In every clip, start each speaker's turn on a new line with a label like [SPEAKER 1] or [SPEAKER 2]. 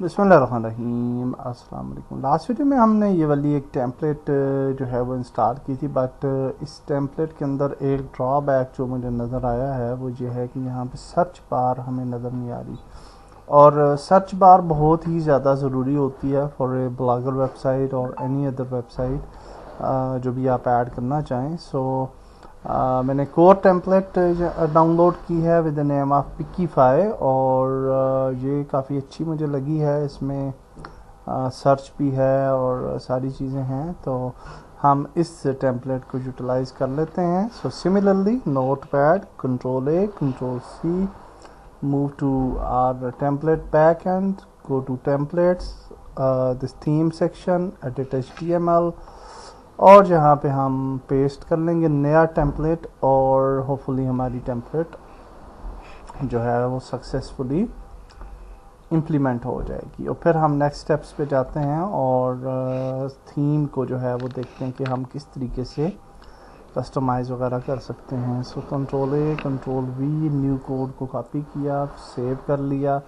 [SPEAKER 1] बिस्मिल्लाहिर्रहमानिर्रहीम। अस्सलाम वालेकुम। लास्ट वीडियो में हमने ये वाली एक टेम्पलेट जो है वो इंस्टॉल की थी, बट इस टेम्पलेट के अंदर एक ड्रॉबैक जो मुझे नज़र आया है वो ये है कि यहाँ पे सर्च बार हमें नज़र नहीं आ रही। और सर्च बार बहुत ही ज़्यादा ज़रूरी होती है फॉर ए ब्लॉगर वेबसाइट और एनी अदर वेबसाइट जो भी आप ऐड करना चाहें। मैंने कोर टेम्पलेट डाउनलोड की है विद द नेम ऑफ पिकीफाई, और ये काफ़ी अच्छी मुझे लगी है। इसमें सर्च भी है और सारी चीज़ें हैं, तो हम इस टेम्पलेट को यूटिलाइज़ कर लेते हैं। So similarly notepad control A control C, move to our template back end, go to templates, this theme section, edit HTML, और जहाँ पे हम पेस्ट कर लेंगे नया टेम्पलेट, और होपफुली हमारी टेम्पलेट जो है वो सक्सेसफुली इम्प्लीमेंट हो जाएगी। और फिर हम नेक्स्ट स्टेप्स पे जाते हैं और थीम को जो है वो देखते हैं कि हम किस तरीके से कस्टमाइज़ वगैरह कर सकते हैं। So control A control we, new code को कॉपी किया, सेव कर लिया,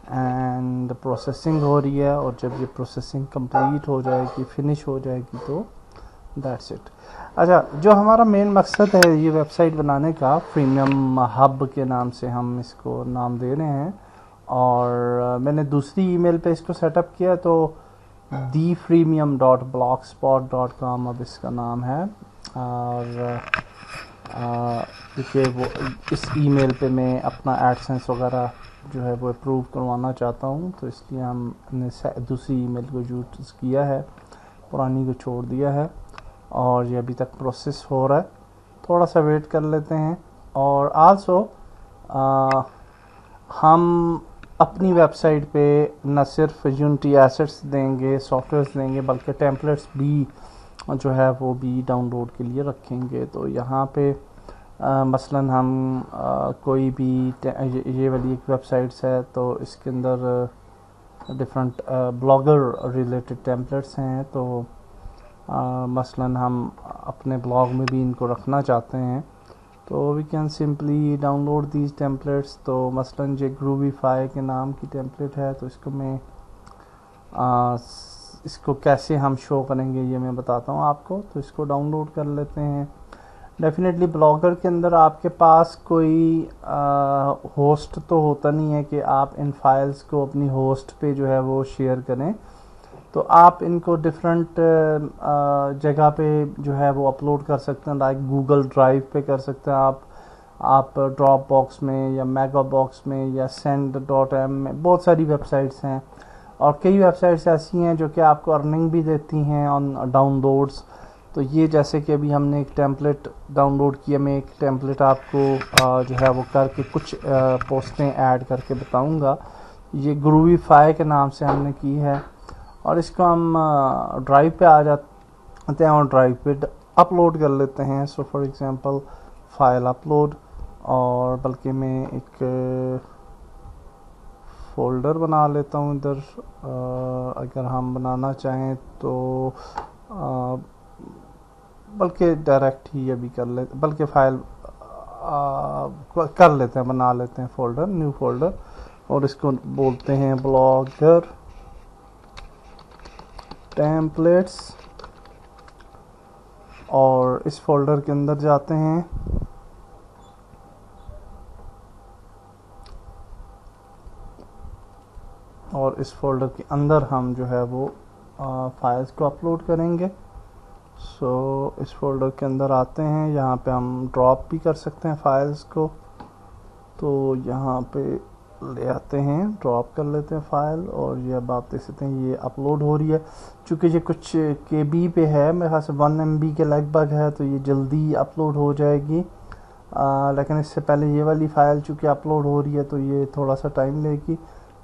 [SPEAKER 1] एंड प्रोसेसिंग हो रही है। और जब ये प्रोसेसिंग कंप्लीट हो जाएगी, फिनिश हो जाएगी, तो दैट्स इट। अच्छा, जो हमारा मेन मकसद है ये वेबसाइट बनाने का, प्रीमियम हब के नाम से हम इसको नाम दे रहे हैं, और मैंने दूसरी ईमेल पे इसको सेटअप किया, तो thefreemium.blogspot.com अब इसका नाम है। और देखिए, वो इस ईमेल पे मैं अपना एडसेंस वगैरह जो है वो अप्रूव करवाना चाहता हूँ, तो इसलिए हमने दूसरी ईमेल को यूज़ किया है, पुरानी को छोड़ दिया है। और ये अभी तक प्रोसेस हो रहा है, थोड़ा सा वेट कर लेते हैं। और आल्सो हम अपनी वेबसाइट पे न सिर्फ यूनिटी एसेट्स देंगे, सॉफ्टवेयर्स देंगे, बल्कि टेम्पलेट्स भी जो है वो भी डाउनलोड के लिए रखेंगे। तो यहाँ पे मसलन हम कोई भी ये वाली एक वेबसाइट्स है, तो इसके अंदर डिफरेंट ब्लॉगर रिलेटेड टेम्पलेट्स हैं। तो मसलन हम अपने ब्लॉग में भी इनको रखना चाहते हैं, तो we can simply download these templates. तो मसलन ये ग्रूवीफाई के नाम की टेम्पलेट है, तो इसको मैं इसको कैसे हम शो करेंगे ये मैं बताता हूँ आपको। तो इसको डाउनलोड कर लेते हैं। डेफिनेटली ब्लॉगर के अंदर आपके पास कोई होस्ट तो होता नहीं है कि आप इन फाइल्स को अपनी होस्ट पे जो है वो शेयर करें, तो आप इनको डिफरेंट जगह पे जो है वो अपलोड कर सकते हैं। लाइक गूगल ड्राइव पे कर सकते हैं आप ड्रॉप बॉक्स में, या मेगा बॉक्स में, या send.m में। बहुत सारी वेबसाइट्स हैं, और कई वेबसाइट्स ऐसी हैं जो कि आपको अर्निंग भी देती हैं ऑन डाउनलोड्स। तो ये जैसे कि अभी हमने एक टेम्पलेट डाउनलोड किया, मैं एक टेम्पलेट आपको जो है वो करके कुछ पोस्टें ऐड करके बताऊंगा। ये ग्रूवीफाई के नाम से हमने की है, और इसको हम ड्राइव पे आ जाते हैं और ड्राइव पे अपलोड कर लेते हैं। So for example file upload, और बल्कि मैं एक फ़ोल्डर बना लेता हूँ इधर, अगर हम बनाना चाहें तो बल्कि डायरेक्ट ही अभी कर लेते, बल्कि फ़ाइल कर लेते हैं, बना लेते हैं फ़ोल्डर, न्यू फ़ोल्डर, और इसको बोलते हैं ब्लॉगर टेम्पलेट्स। और इस फोल्डर के अंदर जाते हैं, और इस फोल्डर के अंदर हम जो है वो फाइल्स को अपलोड करेंगे। इस फोल्डर के अंदर आते हैं, यहाँ पे हम ड्रॉप भी कर सकते हैं फाइल्स को। तो यहाँ पे ले आते हैं, ड्रॉप कर लेते हैं फ़ाइल, और ये अब आप देख सकते हैं ये अपलोड हो रही है। चूँकि ये कुछ KB पे है, मेरे ख्याल से 1 MB के लगभग है, तो ये जल्दी अपलोड हो जाएगी। लेकिन इससे पहले ये वाली फ़ाइल चूँकि अपलोड हो रही है, तो ये थोड़ा सा टाइम लेगी,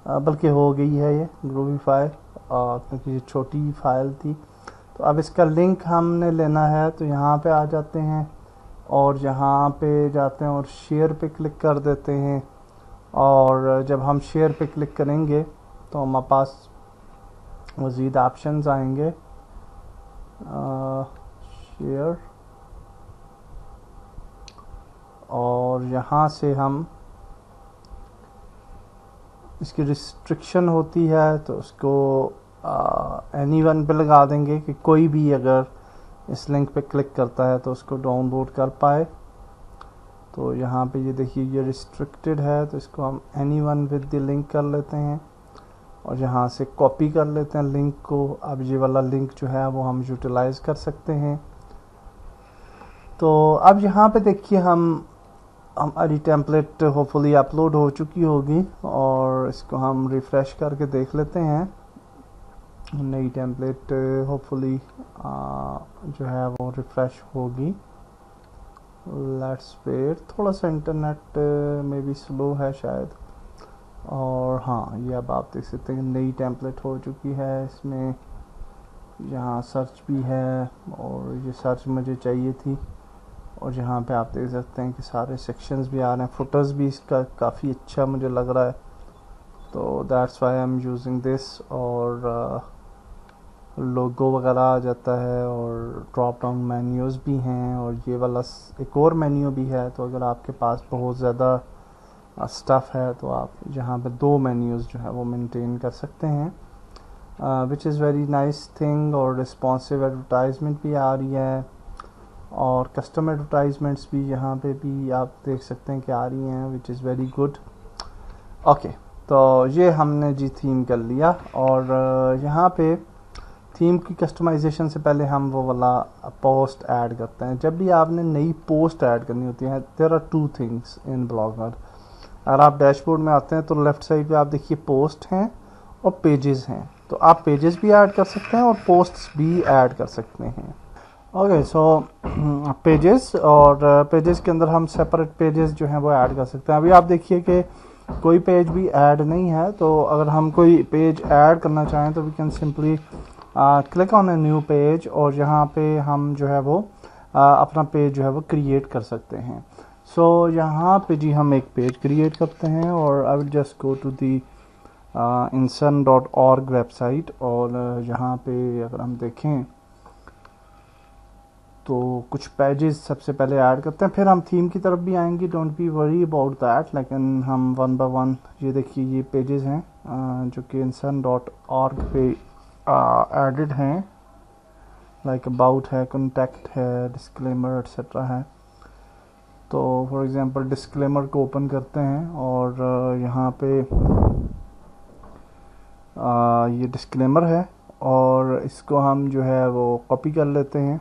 [SPEAKER 1] बल्कि हो गई है ये ग्रूवीफाई, क्योंकि ये छोटी फ़ाइल थी। तो अब इसका लिंक हमने लेना है, तो यहाँ पे आ जाते हैं, और यहाँ पे जाते हैं और शेयर पे क्लिक कर देते हैं। और जब हम शेयर पे क्लिक करेंगे तो हमारे पास मज़ीद ऑप्शंस आएंगे, शेयर, और यहाँ से हम इसकी रिस्ट्रिक्शन होती है तो उसको एनीवन पे लगा देंगे कि कोई भी अगर इस लिंक पे क्लिक करता है तो उसको डाउनलोड कर पाए। तो यहाँ पे ये देखिए ये रिस्ट्रिक्टेड है, तो इसको हम एनीवन विद द लिंक कर लेते हैं और यहाँ से कॉपी कर लेते हैं लिंक को। अब ये वाला लिंक जो है वो हम यूटिलाइज कर सकते हैं। तो अब यहाँ पे देखिए हमारी टेम्पलेट होपफुली अपलोड हो चुकी होगी और इसको हम रिफ़्रेश करके देख लेते हैं। नई टेम्पलेट होपफुली जो है वो रिफ़्रेश होगी। लेट्स वेट, थोड़ा सा इंटरनेट में भी स्लो है शायद। और हाँ, ये अब आप देख सकते हैं नई टेम्पलेट हो चुकी है। इसमें यहाँ सर्च भी है और ये सर्च मुझे चाहिए थी। और यहाँ पे आप देख सकते हैं कि सारे सेक्शंस भी आ रहे हैं, फुटर्स भी इसका काफ़ी अच्छा मुझे लग रहा है। तो that's why I am using this. और लोगो वगैरह आ जाता है और ड्रॉप डाउन मेन्यूज़ भी हैं और ये वाला एक और मेन्यू भी है। तो अगर आपके पास बहुत ज़्यादा स्टफ़ है तो आप यहाँ पे 2 मेन्यूज़ जो है वो मेंटेन कर सकते हैं, which is very nice thing. और रिस्पॉन्सिव एडवर्टाइजमेंट भी आ रही है और कस्टम एडवर्टाइजमेंट्स भी यहाँ पे भी आप देख सकते हैं कि आ रही हैं, which is very good. Okay, तो ये हमने जी थीम कर लिया। और यहाँ पे थीम की कस्टमाइजेशन से पहले हम वो वाला पोस्ट ऐड करते हैं। जब भी आपने नई पोस्ट ऐड करनी होती है, there are 2 things in Blogger. अगर आप डैशबोर्ड में आते हैं तो लेफ़्ट साइड पे आप देखिए पोस्ट हैं और पेजेस हैं। तो आप पेजेस भी ऐड कर सकते हैं और पोस्ट्स भी ऐड कर सकते हैं। ओके, सो पेजेस, और पेजेस के अंदर हम सेपरेट पेजेस जो हैं वो ऐड कर सकते हैं। अभी आप देखिए कि कोई पेज भी ऐड नहीं है। तो अगर हम कोई पेज ऐड करना चाहें तो we can simply click on a new page और यहाँ पे हम जो है वो अपना पेज जो है वो क्रिएट कर सकते हैं। सो यहाँ पे जी हम एक पेज क्रिएट करते हैं और I will just go to the insun.org website. और यहाँ पे अगर हम देखें तो कुछ पेजेस सबसे पहले ऐड करते हैं, फिर हम थीम की तरफ भी आएंगे। Don't be worry about that, लेकिन हम वन बाय वन ये देखिए ये पेजेस हैं जो कि insun.org पे एडेड हैं, लाइक अबाउट है, कॉन्टैक्ट है, डिस्क्लेमर एट्सेट्रा है। तो फॉर एग्जांपल डिस्क्लेमर को ओपन करते हैं और यहाँ पे ये डिस्क्लेमर है और इसको हम जो है वो कॉपी कर लेते हैं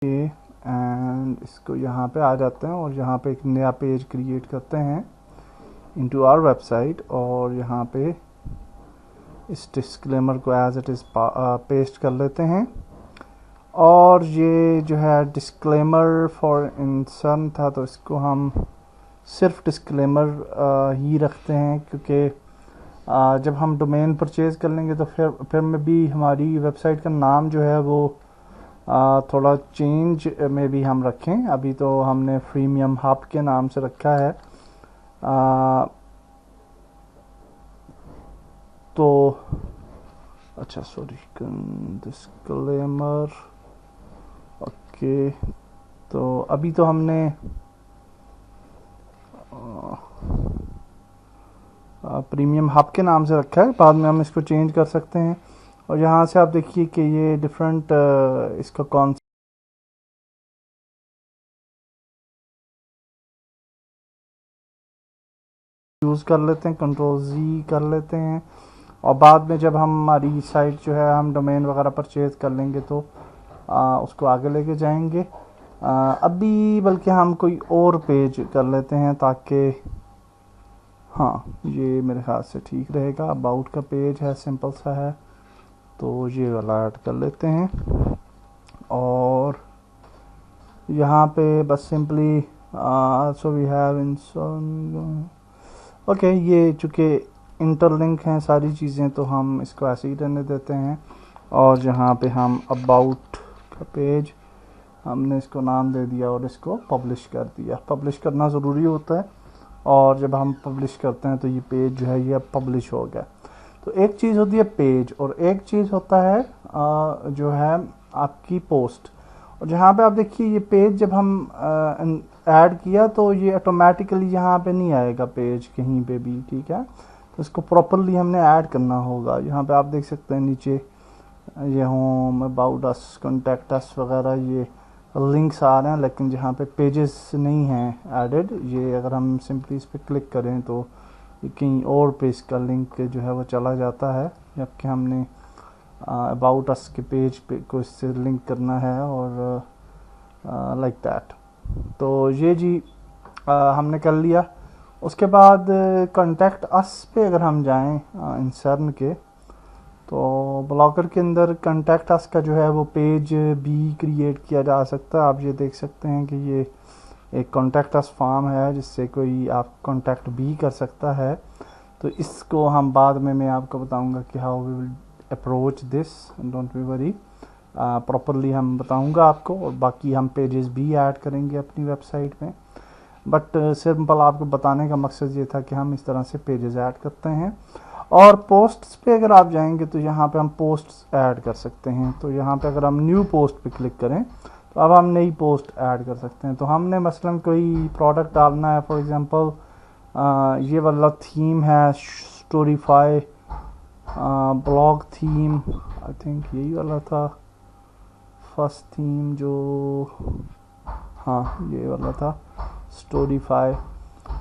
[SPEAKER 1] एंड इसको यहाँ पे आ जाते हैं और यहाँ पे एक नया पेज क्रिएट करते हैं इनटू आवर वेबसाइट। और यहाँ पे इस डिस्क्लेमर को एज इट इज़ पेस्ट कर लेते हैं। और ये जो है डिस्क्लेमर फॉर इंसन था तो इसको हम सिर्फ डिस्क्लेमर ही रखते हैं, क्योंकि जब हम डोमेन परचेज़ कर लेंगे तो फिर में भी हमारी वेबसाइट का नाम जो है वो थोड़ा चेंज में भी हम रखें। अभी तो हमने प्रीमियम हब के नाम से रखा है। तो अच्छा सॉरी, डिस्क्लेमर। ओके, तो अभी तो हमने प्रीमियम हब के नाम से रखा है, बाद में हम इसको चेंज कर सकते हैं। और यहाँ से आप देखिए कि ये डिफरेंट इसका कौन यूज़ कर लेते हैं, Ctrl+Z कर लेते हैं। और बाद में जब हमारी साइट जो है हम डोमेन वगैरह परचेज़ कर लेंगे तो उसको आगे लेके जाएंगे। अभी बल्कि हम कोई और पेज कर लेते हैं ताकि हाँ ये मेरे ख्याल से ठीक रहेगा। अबाउट का पेज है, सिंपल सा है, तो ये वाला ऐड कर लेते हैं। और यहाँ पे बस सिंपली सो वी हैव इंसन। ओके, ये चूँकि इंटरलिंक हैं सारी चीज़ें तो हम इसको ऐसे ही रहने देते हैं। और जहाँ पे हम अबाउट का पेज हमने इसको नाम दे दिया और इसको पब्लिश कर दिया। पब्लिश करना ज़रूरी होता है और जब हम पब्लिश करते हैं तो ये पेज जो है ये पब्लिश हो गया। तो एक चीज़ होती है पेज और एक चीज़ होता है जो है आपकी पोस्ट। और जहाँ पे आप देखिए ये पेज जब हम ऐड किया तो ये ऑटोमेटिकली यहाँ पे नहीं आएगा पेज कहीं पे भी, ठीक है। तो इसको प्रॉपरली हमने ऐड करना होगा। यहाँ पे आप देख सकते हैं नीचे ये home, about us, contact us वगैरह ये लिंक्स आ रहे हैं, लेकिन जहाँ पे पेजेस नहीं हैं ऐडेड, ये अगर हम सिंपली इस पर क्लिक करें तो कहीं और पे इसका लिंक जो है वो चला जाता है, जबकि हमने अबाउट अस के पेज पे को इससे लिंक करना है और लाइक दैट। तो ये जी हमने कर लिया। उसके बाद कॉन्टैक्ट अस पे अगर हम जाएं इंसर्न के, तो ब्लॉगर के अंदर कॉन्टैक्ट अस का जो है वो पेज भी क्रिएट किया जा सकता है। आप ये देख सकते हैं कि ये एक कॉन्टैक्ट अस फॉर्म है जिससे कोई आप कॉन्टैक्ट भी कर सकता है। तो इसको हम बाद में मैं आपको बताऊंगा कि how we will approach this, don't be worry, properly हम बताऊंगा आपको। और बाकी हम पेजेस भी ऐड करेंगे अपनी वेबसाइट में, बट सिंपल आपको बताने का मकसद ये था कि हम इस तरह से पेजेस ऐड करते हैं। और पोस्ट्स पे अगर आप जाएंगे तो यहाँ पे हम पोस्ट्स ऐड कर सकते हैं। तो यहाँ पे अगर हम न्यू पोस्ट पे क्लिक करें तो अब हम नई पोस्ट ऐड कर सकते हैं। तो हमने मसलन कोई प्रोडक्ट डालना है, फॉर एग्जांपल ये वाला थीम है Storify blog theme, I think यही वाला था फर्स्ट थीम जो, हाँ ये वाला था स्टोरीफाई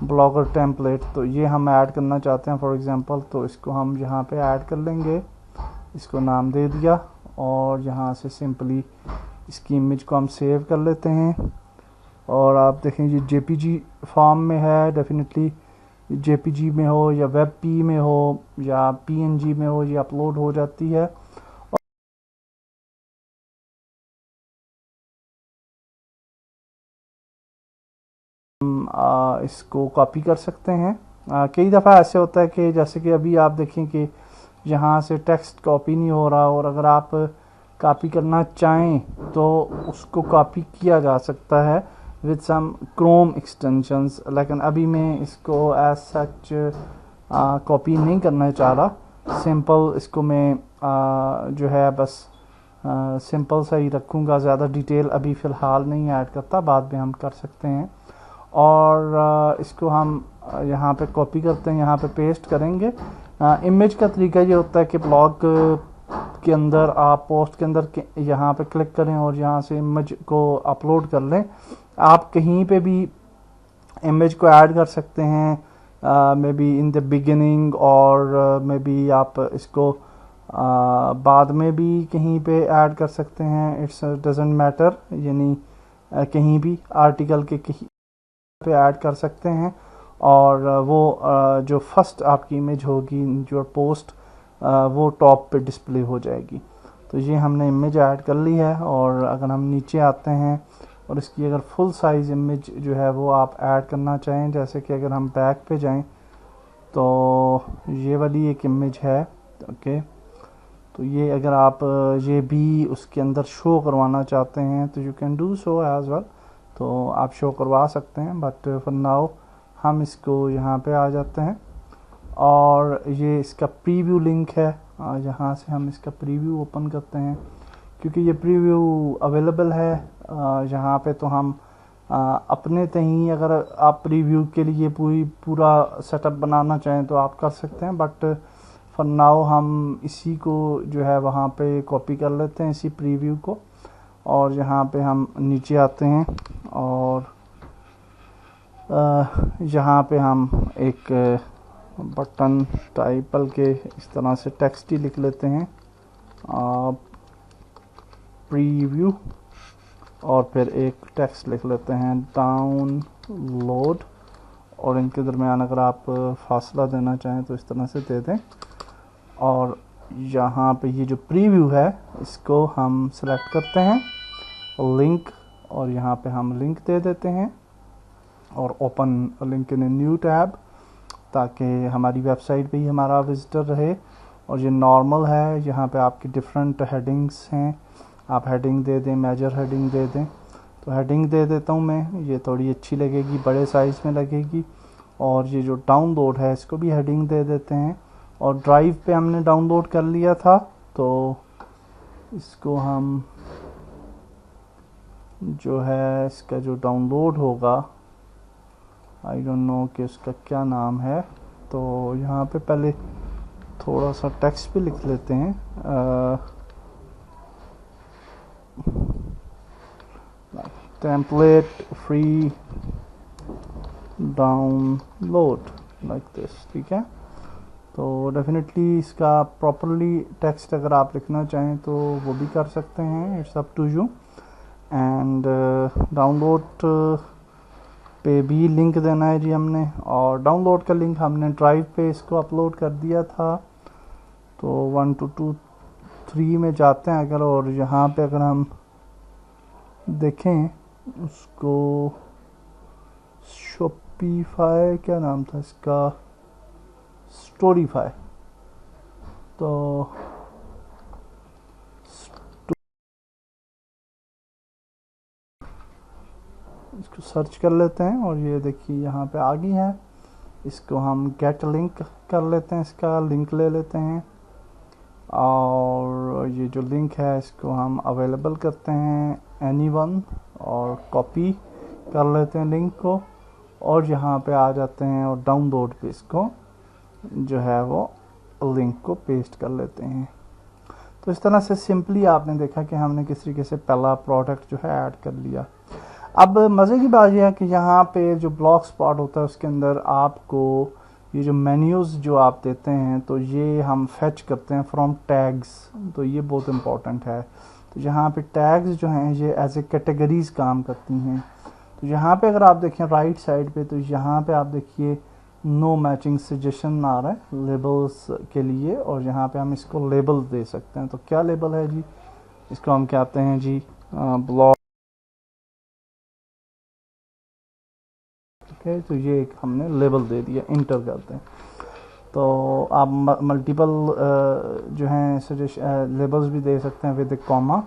[SPEAKER 1] ब्लॉगर टेम्पलेट। तो ये हम ऐड करना चाहते हैं फॉर एग्जांपल, तो इसको हम यहाँ पे ऐड कर लेंगे, इसको नाम दे दिया और यहाँ से सिंपली इसकी इमेज को हम सेव कर लेते हैं। और आप देखें ये जेपीजी फॉर्म में है, डेफिनेटली जेपीजी में हो या वेब पी में हो या पीएनजी में हो, ये अपलोड हो जाती है। हम इसको कॉपी कर सकते हैं। कई दफ़ा ऐसे होता है कि जैसे कि अभी आप देखें कि यहाँ से टेक्स्ट कॉपी नहीं हो रहा, और अगर आप कॉपी करना चाहें तो उसको कॉपी किया जा सकता है विद सम क्रोम एक्सटेंशंस, लेकिन अभी मैं इसको एज सच कॉपी नहीं करना चाह रहा। सिंपल इसको मैं जो है बस सिंपल सा ही रखूँगा, ज़्यादा डिटेल अभी फ़िलहाल नहीं ऐड करता, बाद में हम कर सकते हैं। और इसको हम यहाँ पे कॉपी करते हैं, यहाँ पे पेस्ट करेंगे। इमेज का तरीका ये होता है कि ब्लॉग के अंदर आप पोस्ट के अंदर यहाँ पे क्लिक करें और यहाँ से इमेज को अपलोड कर लें। आप कहीं पे भी इमेज को ऐड कर सकते हैं, may be in the beginning, और मे बी आप इसको बाद में भी कहीं पे ऐड कर सकते हैं, इट्स डजेंट मैटर, यानी कहीं भी आर्टिकल के कहीं पे ऐड कर सकते हैं। और वो जो फर्स्ट आपकी इमेज होगी जो पोस्ट, वो टॉप पे डिस्प्ले हो जाएगी। तो ये हमने इमेज ऐड कर ली है। और अगर हम नीचे आते हैं और इसकी अगर फुल साइज़ इमेज जो है वो आप ऐड करना चाहें, जैसे कि अगर हम बैक पे जाएं तो ये वाली एक इमेज है, ओके। तो ये अगर आप ये भी उसके अंदर शो करवाना चाहते हैं तो you can do so as well, तो आप शो करवा सकते हैं, बट फॉर नाउ हम इसको यहाँ पे आ जाते हैं। और ये इसका प्रीव्यू लिंक है, यहाँ से हम इसका प्रीव्यू ओपन करते हैं, क्योंकि ये प्रीव्यू अवेलेबल है यहाँ पे। तो हम अपने तहीं अगर आप प्रीव्यू के लिए पूरा सेटअप बनाना चाहें तो आप कर सकते हैं, बट फॉर नाउ हम इसी को जो है वहाँ पे कॉपी कर लेते हैं, इसी प्रीव्यू को। और यहाँ पे हम नीचे आते हैं और यहाँ पे हम एक बटन टाइपल के इस तरह से टेक्स्ट ही लिख लेते हैं, प्रीव्यू, और फिर एक टेक्स्ट लिख लेते हैं डाउनलोड। और इनके दरमियान अगर आप फासला देना चाहें तो इस तरह से दे दें। और यहाँ पे ये जो प्रीव्यू है इसको हम सेलेक्ट करते हैं, लिंक, और यहाँ पे हम लिंक दे देते हैं और open link in a new tab, ताकि हमारी वेबसाइट पे ही हमारा विजिटर रहे। और ये नॉर्मल है, यहाँ पे आपकी डिफरेंट हेडिंग्स हैं, आप हेडिंग दे दें, मेजर हेडिंग दे दें। तो हेडिंग दे देता हूँ मैं, ये थोड़ी अच्छी लगेगी, बड़े साइज़ में लगेगी। और ये जो डाउनलोड है इसको भी हेडिंग दे देते हैं। और ड्राइव पे हमने डाउनलोड कर लिया था, तो इसको हम जो है इसका जो डाउनलोड होगा, आई डोंट नो कि उसका क्या नाम है। तो यहाँ पे पहले थोड़ा सा टेक्स्ट भी लिख लेते हैं, template free download like this, ठीक है। तो डेफिनेटली इसका प्रॉपरली टेक्स्ट अगर आप लिखना चाहें तो वो भी कर सकते हैं, it's up to you. And download पे भी लिंक देना है जी हमने, और डाउनलोड का लिंक हमने ड्राइव पे इसको अपलोड कर दिया था। तो 1 2 2 3 में जाते हैं अगर, और यहाँ पे अगर हम देखें उसको, शॉपिफाई क्या नाम था इसका, स्टोरीफाई। तो इसको सर्च कर लेते हैं और ये देखिए यहाँ पे आ गई है। इसको हम गेट लिंक कर लेते हैं, इसका लिंक ले लेते हैं, और ये जो लिंक है इसको हम अवेलेबल करते हैं एनीवन, और कॉपी कर लेते हैं लिंक को, और यहाँ पे आ जाते हैं और डाउनलोड पे इसको जो है वो लिंक को पेस्ट कर लेते हैं। तो इस तरह से सिंपली आपने देखा कि हमने किस तरीके से पहला प्रोडक्ट जो है ऐड कर लिया। अब मज़े की बात यह है कि यहाँ पे जो ब्लॉग स्पॉट होता है उसके अंदर आपको ये जो मेन्यूज़ जो आप देते हैं तो ये हम फेच करते हैं फ्रॉम टैग्स, तो ये बहुत इम्पोर्टेंट है। तो यहाँ पे टैग्स जो हैं ये एज ए कैटेगरीज काम करती हैं। तो यहाँ पे अगर आप देखें राइट साइड पे, तो यहाँ पे आप देखिए नो मैचिंग सजेशन आ रहा है लेबल्स के लिए, और यहाँ पे हम इसको लेबल दे सकते हैं। तो क्या लेबल है जी, इसको हम कहते हैं जी ब्लॉग। ओके, तो ये एक हमने लेबल दे दिया, इंटर करते हैं। तो आप मल्टीपल जो हैं सजेशन लेबल्स भी दे सकते हैं विद कॉमा।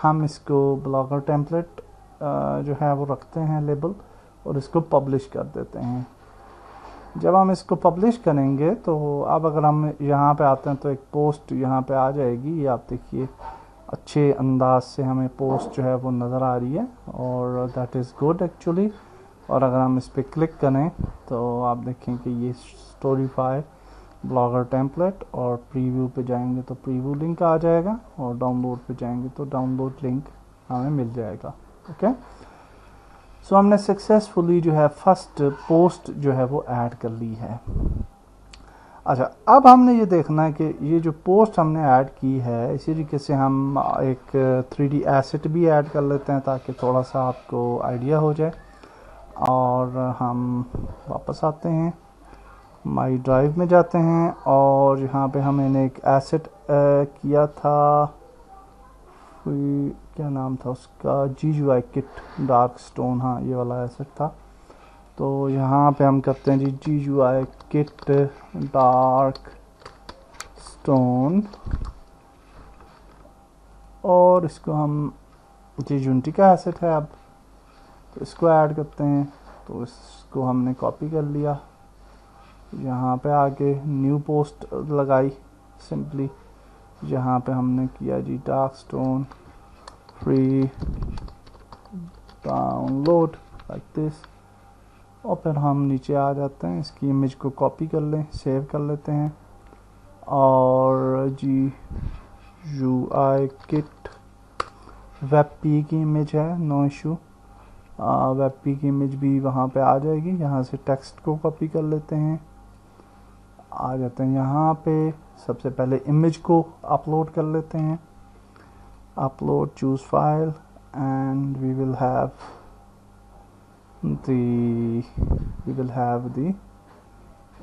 [SPEAKER 1] हम इसको ब्लॉगर टेम्पलेट जो है वो रखते हैं लेबल, और इसको पब्लिश कर देते हैं। जब हम इसको पब्लिश करेंगे तो अब अगर हम यहाँ पे आते हैं तो एक पोस्ट यहाँ पे आ जाएगी, ये आप देखिए अच्छे अंदाज से हमें पोस्ट जो है वो नज़र आ रही है, और दैट इज़ गुड एक्चुअली। और अगर हम इस पर क्लिक करें तो आप देखें कि ये स्टोरीफाई ब्लॉगर टेम्पलेट, और प्रीव्यू पे जाएंगे तो प्रीव्यू लिंक आ जाएगा, और डाउनलोड पे जाएंगे तो डाउनलोड लिंक हमें मिल जाएगा। ओके, सो हमने सक्सेसफुली जो है फर्स्ट पोस्ट जो है वो ऐड कर ली है। अच्छा, अब हमने ये देखना है कि ये जो पोस्ट हमने ऐड की है इसी तरीके से हम एक 3D एसेट भी ऐड कर लेते हैं ताकि थोड़ा सा आपको आइडिया हो जाए। और हम वापस आते हैं, माई ड्राइव में जाते हैं, और यहाँ पे हमने एक एसेट किया था, क्या नाम था उसका, GUI किट डार्क स्टोन, हाँ ये वाला एसेट था। तो यहाँ पे हम करते हैं जी GUI किट डार्क स्टोन, और इसको हम यूनिटी का एसेट है अब, तो इसको ऐड करते हैं। तो इसको हमने कॉपी कर लिया, यहाँ पे आके न्यू पोस्ट लगाई सिंपली, यहाँ पे हमने किया जी dark stone free download like this, और फिर हम नीचे आ जाते हैं, इसकी इमेज को कॉपी कर लें, सेव कर लेते हैं, और GUI किट WebP की इमेज है, नो इशू, WebP की इमेज भी वहाँ पे आ जाएगी। यहाँ से टेक्स्ट को कॉपी कर लेते हैं, आ जाते हैं यहाँ पे, सबसे पहले इमेज को अपलोड कर लेते हैं, upload choose file, and we will have the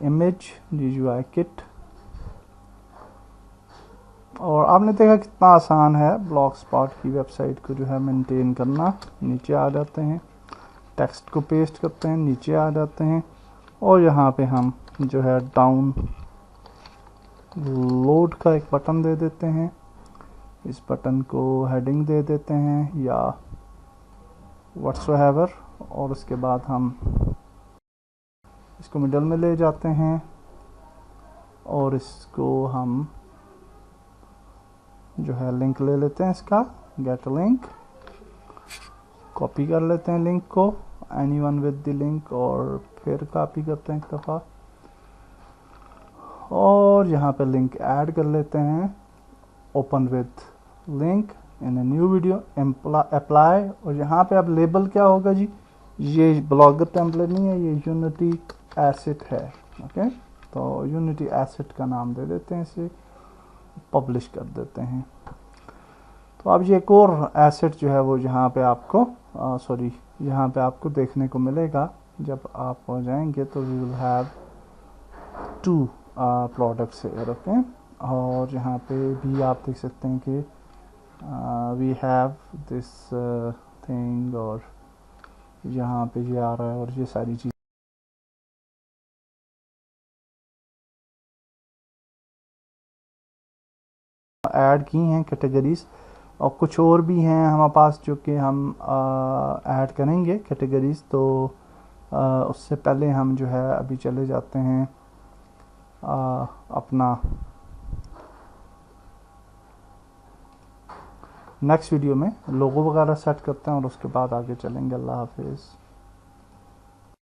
[SPEAKER 1] image GUI kit। और आपने देखा कितना आसान है ब्लॉग स्पॉट की वेबसाइट को जो है मेंटेन करना। नीचे आ जाते हैं, टेक्स्ट को पेस्ट करते हैं, नीचे आ जाते हैं, और यहाँ पे हम जो है डाउन लोड का एक बटन दे देते हैं, इस बटन को हेडिंग दे देते हैं या व्हाट्सएवर, और उसके बाद हम इसको मिडल में ले जाते हैं, और इसको हम जो है लिंक ले लेते हैं इसका, गेट लिंक, कॉपी कर लेते हैं लिंक को, एनीवन विद द लिंक, और फिर कॉपी करते हैं एक दफ़ा, और यहाँ पे लिंक ऐड कर लेते हैं, open with link in a new video, apply, और यहाँ पे अब लेबल क्या होगा जी, ये ब्लॉगर टेम्पलेट नहीं है, ये यूनिटी एसेट है। ओके, तो यूनिटी एसेट का नाम दे देते हैं इसे, पब्लिश कर देते हैं। तो अब ये एक और एसेट जो है वो यहाँ पे आपको यहाँ पे आपको देखने को मिलेगा। जब आप हो जाएंगे तो we will have 2 products here. Okay, और यहाँ पे भी आप देख सकते हैं कि वी हैव दिस थिंग, और यहाँ पे ये आ रहा है, और ये सारी चीज़ ऐड की हैं कैटेगरीज, और कुछ और भी हैं हमारे पास जो कि हम ऐड करेंगे कैटेगरीज। तो उससे पहले हम जो है अभी चले जाते हैं अपना नेक्स्ट वीडियो में लोगो वगैरह सेट करते हैं, और उसके बाद आगे चलेंगे। अल्लाह हाफिज़।